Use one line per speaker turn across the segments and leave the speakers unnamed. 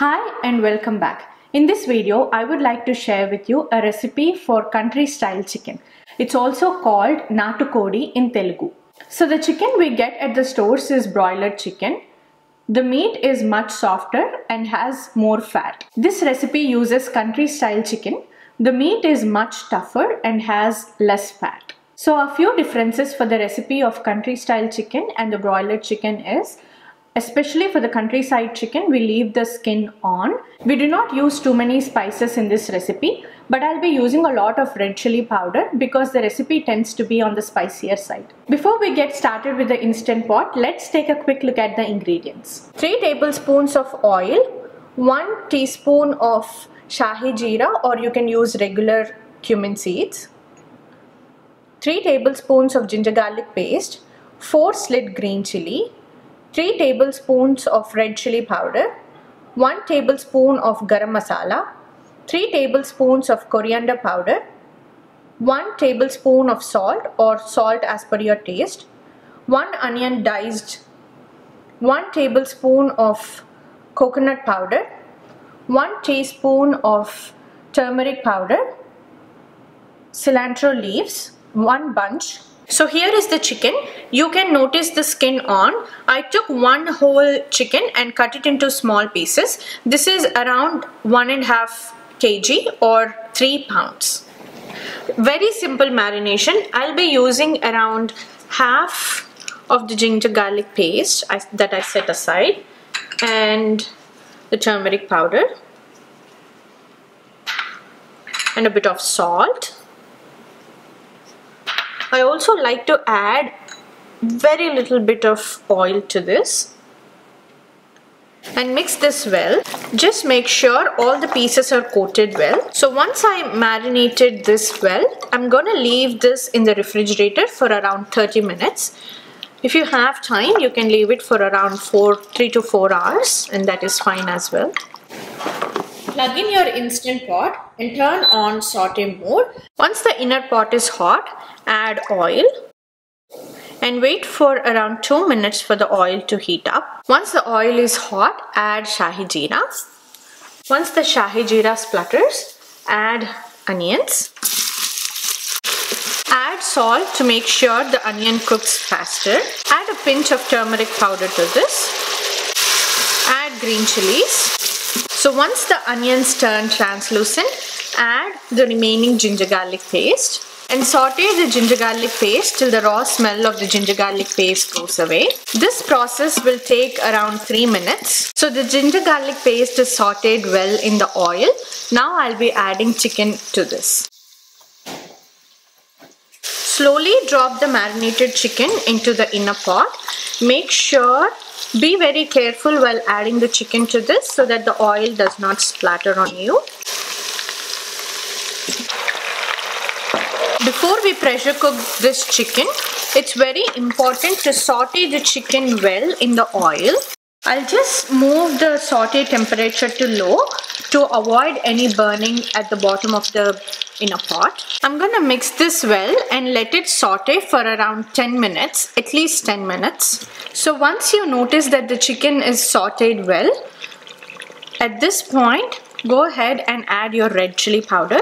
Hi and welcome back. In this video, I would like to share with you a recipe for country style chicken. It's also called Natukodi in Telugu. So the chicken we get at the stores is broiler chicken. The meat is much softer and has more fat. This recipe uses country style chicken. The meat is much tougher and has less fat. So a few differences for the recipe of country style chicken and the broiler chicken is, especially for the countryside chicken, we leave the skin on. We do not use too many spices in this recipe, but I'll be using a lot of red chili powder because the recipe tends to be on the spicier side. Before we get started with the instant pot, let's take a quick look at the ingredients. 3 tablespoons of oil, 1 teaspoon of shahi jeera, or you can use regular cumin seeds, 3 tablespoons of ginger garlic paste, 4 slit green chili, 3 tablespoons of red chili powder, 1 tablespoon of garam masala, 3 tablespoons of coriander powder, 1 tablespoon of salt or salt as per your taste, 1 onion diced, 1 tablespoon of coconut powder, 1 teaspoon of turmeric powder, cilantro leaves, 1 bunch. So here is the chicken. You can notice the skin on. I took 1 whole chicken and cut it into small pieces. This is around 1.5 kg or 3 pounds. Very simple marination. I'll be using around half of the ginger garlic paste that I set aside and the turmeric powder and a bit of salt. I also like to add very little bit of oil to this and mix this well. Just make sure all the pieces are coated well. So once I marinated this well, I'm gonna leave this in the refrigerator for around 30 minutes. If you have time, you can leave it for around 3 to 4 hours, and that is fine as well. Plug in your instant pot and turn on saute mode. Once the inner pot is hot, add oil and wait for around 2 minutes for the oil to heat up. Once the oil is hot, add shahi jeera. Once the shahi jeera splutters, add onions. Add salt to make sure the onion cooks faster. Add a pinch of turmeric powder to this. Add green chilies. So once the onions turn translucent, add the remaining ginger garlic paste and saute the ginger garlic paste till the raw smell of the ginger garlic paste goes away. This process will take around 3 minutes. So the ginger garlic paste is sauteed well in the oil. Now I'll be adding chicken to this. Slowly drop the marinated chicken into the inner pot. Be very careful while adding the chicken to this so that the oil does not splatter on you. Before we pressure cook this chicken, it's very important to saute the chicken well in the oil. I'll just move the saute temperature to low to avoid any burning at the bottom of the inner pot. I'm gonna mix this well and let it saute for around 10 minutes, at least 10 minutes. So once you notice that the chicken is sauteed well, at this point, go ahead and add your red chili powder.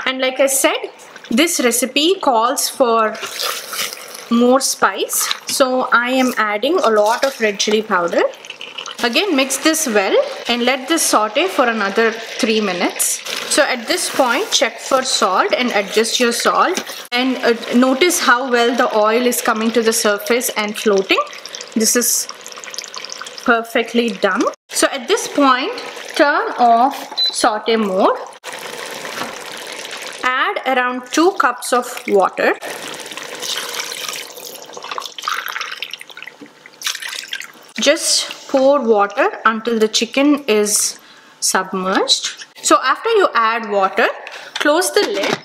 And like I said, this recipe calls for more spice, so I am adding a lot of red chili powder. Again, mix this well and let this saute for another 3 minutes. So at this point, check for salt and adjust your salt, and notice how well the oil is coming to the surface and floating. This is perfectly done. So at this point, turn off saute mode. Add around 2 cups of water. Just pour water until the chicken is submerged. So after you add water, close the lid,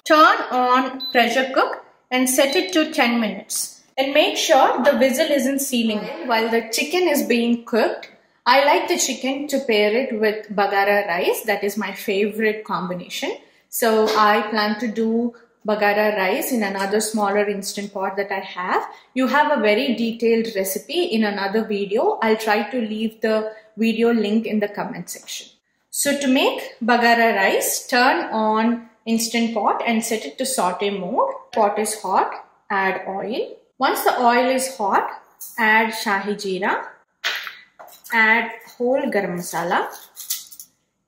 turn on pressure cook and set it to 10 minutes. And make sure the whistle isn't sealing it. While the chicken is being cooked, I like the chicken to pair it with bagara rice. That is my favorite combination. So I plan to do bagara rice in another smaller instant pot that I have. You have a very detailed recipe in another video. I'll try to leave the video link in the comment section. So to make bagara rice, turn on instant pot and set it to saute mode. Pot is hot, add oil. Once the oil is hot, add shahi jeera, add whole garam masala,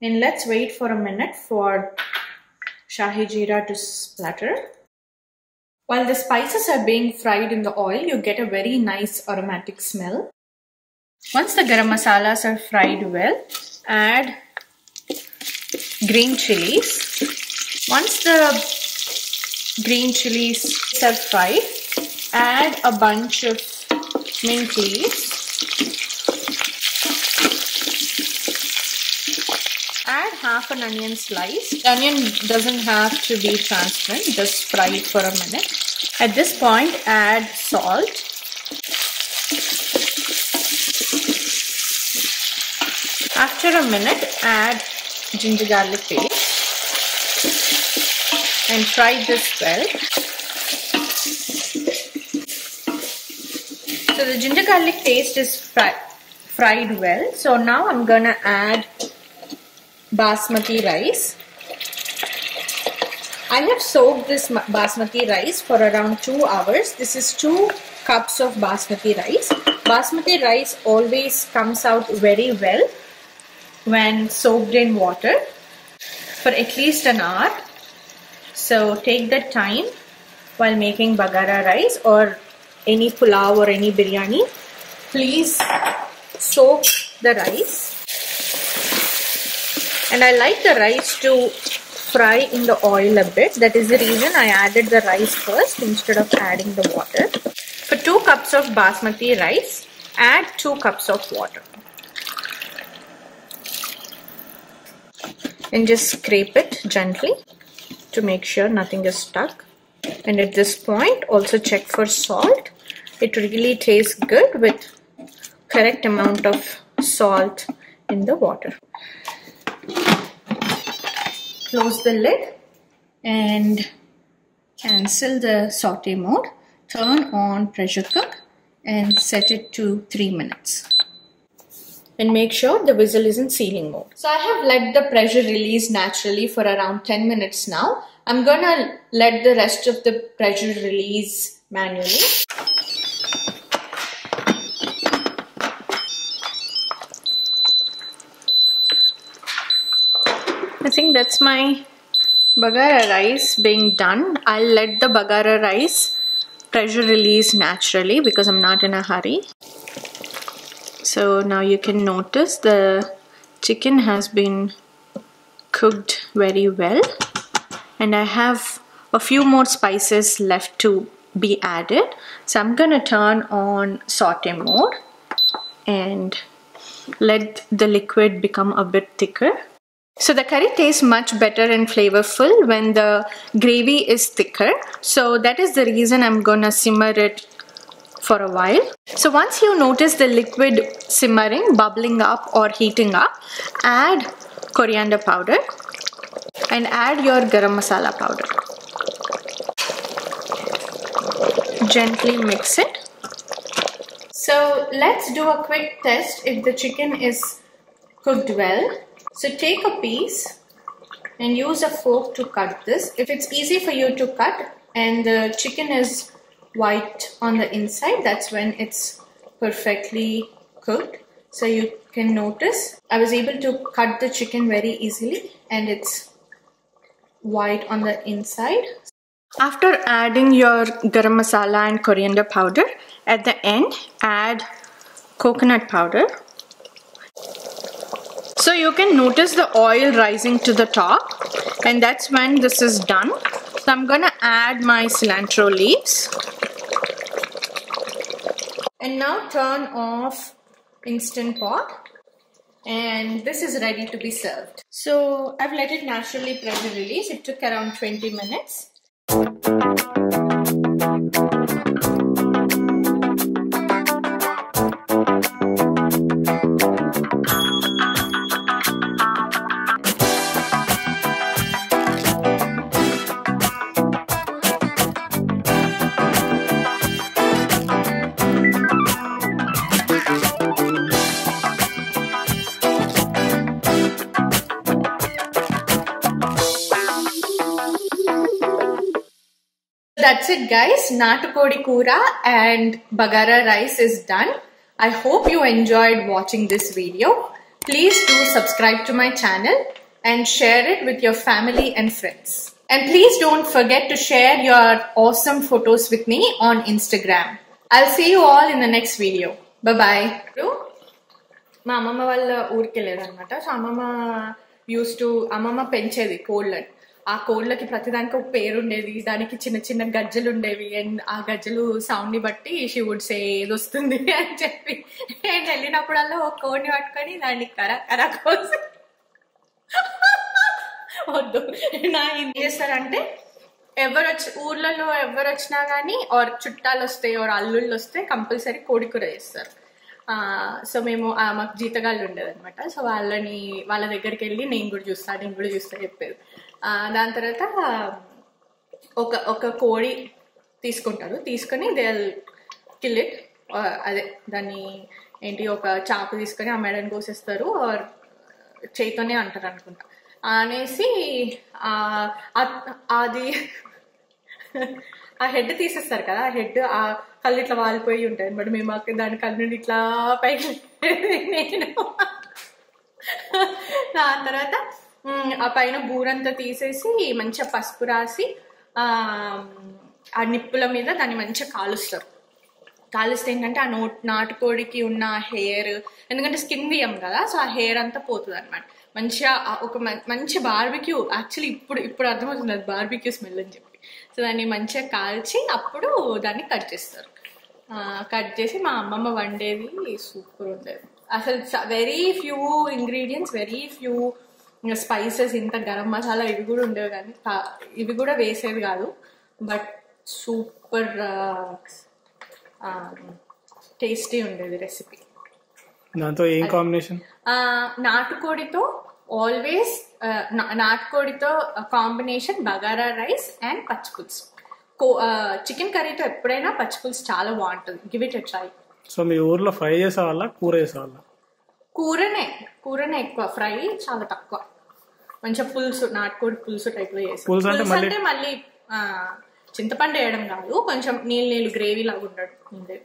and let's wait for a minute for shahi jeera to splutter. While the spices are being fried in the oil, you get a very nice aromatic smell. Once the garam masalas are fried well, add green chilies. Once the green chilies are fried, add a bunch of mint leaves. Add half an onion slice. The onion doesn't have to be transparent, just fry it for a minute. At this point, add salt. After a minute, add ginger garlic paste and fry this well. So the ginger garlic paste is fried well. So now I'm gonna add basmati rice. I have soaked this basmati rice for around 2 hours. This is 2 cups of basmati rice. Basmati rice always comes out very well when soaked in water for at least an hour. So take that time while making bagara rice or any pulao or any biryani. Please soak the rice. And I like the rice to fry in the oil a bit. That is the reason I added the rice first instead of adding the water. For 2 cups of basmati rice, add 2 cups of water. And just scrape it gently to make sure nothing is stuck. And at this point, also check for salt. It really tastes good with correct amount of salt in the water. Close the lid and cancel the saute mode. Turn on pressure cook and set it to 3 minutes. And make sure the whistle is in sealing mode. So I have let the pressure release naturally for around 10 minutes now. I'm gonna let the rest of the pressure release manually. I think that's my bagara rice being done. I'll let the bagara rice pressure release naturally because I'm not in a hurry. So now you can notice the chicken has been cooked very well, and I have a few more spices left to be added. So I'm gonna turn on saute mode and let the liquid become a bit thicker. So the curry tastes much better and flavorful when the gravy is thicker. So that is the reason I'm gonna simmer it for a while. So once you notice the liquid simmering, bubbling up or heating up, add coriander powder and add your garam masala powder. Gently mix it. So let's do a quick test if the chicken is cooked well. So take a piece and use a fork to cut this. If it's easy for you to cut and the chicken is white on the inside, that's when it's perfectly cooked. So you can notice I was able to cut the chicken very easily and it's white on the inside. After adding your garam masala and coriander powder, at the end add coconut powder. So you can notice the oil rising to the top, and that's when this is done. So I'm gonna add my cilantro leaves. And now turn off instant pot, and this is ready to be served. So I've let it naturally pressure release. It took around 20 minutes. that's it guys. Natukodi Kura and Bagara rice is done. I hope you enjoyed watching this video. Please do subscribe to my channel and share it with your family and friends. And please don't forget to share your awesome photos with me on Instagram. I'll see you all in the next video. Bye-bye. మా అమ్మమ్మ వాళ్ళ ఊరికి వెళ్ళేదన్నమాట. So అమ్మమ్మ పెంచేది కోళ్ళని. ఆ కోళ్ళకి ప్రతిదానికి ఒక పేరు ఉండేది, దానికి చిన్న చిన్న గజ్జలు ఉండేవి. అండ్ ఆ గజ్జలు సౌండ్ ని బట్టి షీ వుడ్ సే ఏది వస్తుంది అని చెప్పి నేను వెళ్ళినప్పుడల్లా ఒక కోడిని పట్టుకొని దాన్ని కర కోసి వద్దు నా ఏం చేస్తారంటే ఊర్లలో ఎవరు వచ్చినా కానీ ఆర్ చుట్టాలు వస్తే ఆర్ అల్లుళ్ళు వస్తే కంపల్సరీ కోడి కూర చేస్తారు. సో మేము మాకు జీతగాళ్ళు ఉండేది అనమాట. సో వాళ్ళ దగ్గరికి వెళ్ళి నేను కూడా చూస్తా చెప్పేది. దాని తర్వాత ఒక కోడి తీసుకొని దే కిల్ ఇట్, అదే దాన్ని ఏంటి ఒక చాకు తీసుకొని ఆ మెడని కోసేస్తారు, ఆర్ చేతితోనే అంటారు అనుకుంటా. అనేసి అది ఆ హెడ్ తీసేస్తారు కదా, ఆ హెడ్ ఆ కళ్ళు ఇట్లా వాలిపోయి ఉంటాయి అనమాట. మేము దాని కళ్ళు నుండి ఇట్లా పైకి నేను దాని తర్వాత ఆ పైన బూరంతా తీసేసి మంచిగా పసుపు రాసి ఆ నిప్పుల మీద దాన్ని మంచిగా కాలుస్తే ఏంటంటే ఆ నాటుకోడికి ఉన్న హెయిర్, ఎందుకంటే స్కిన్ తీయం కదా, సో ఆ హెయిర్ అంతా పోతుంది అనమాట. మంచిగా ఒక మంచి బార్బిక్యూ, యాక్చువల్లీ ఇప్పుడు అర్థమవుతుంది అది బార్బిక్యూ స్మెల్ అని చెప్పి. సో దాన్ని మంచిగా కాల్చి అప్పుడు దాన్ని కట్ చేస్తారు. కట్ చేసి మా అమ్మమ్మ వండేది సూపర్ ఉండేది అసలు. Very few ingredients, very few spices, ఇంత గరం మసాలా ఇవి కూడా ఉండేవి, కానీ ఇవి కూడా వేసేది కాదు. బట్ సూపర్ టేస్టీ ఉండేది రెసిపీ.
దాంతో ఏం కాంబినేషన్?
నాటుకోడితో ఆల్వేస్ నాటుకోడితో కాంబినేషన్ బగారా రైస్ అండ్ పచ్చిపులుసు. చికెన్ కర్రీతో ఎప్పుడైనా పచ్చిపులుసు చాలా బాగుంటుంది. Give it a try.
So మీ ఊర్లో ఫ్రై చేసేవాళ్ళ, కూర చేసేవాళ్ళ?
కూరనే ఎక్కువ, ఫ్రై చాలా తక్కువ. మంచిగా పులుసు, నాటుకోడి పులుసు టైప్ లో చేసి.
పులుసు అంటే
మళ్ళీ చింతపండు వేయడం కాదు, కొంచెం నీళ్ళు గ్రేవీ లాగా ఉండదు.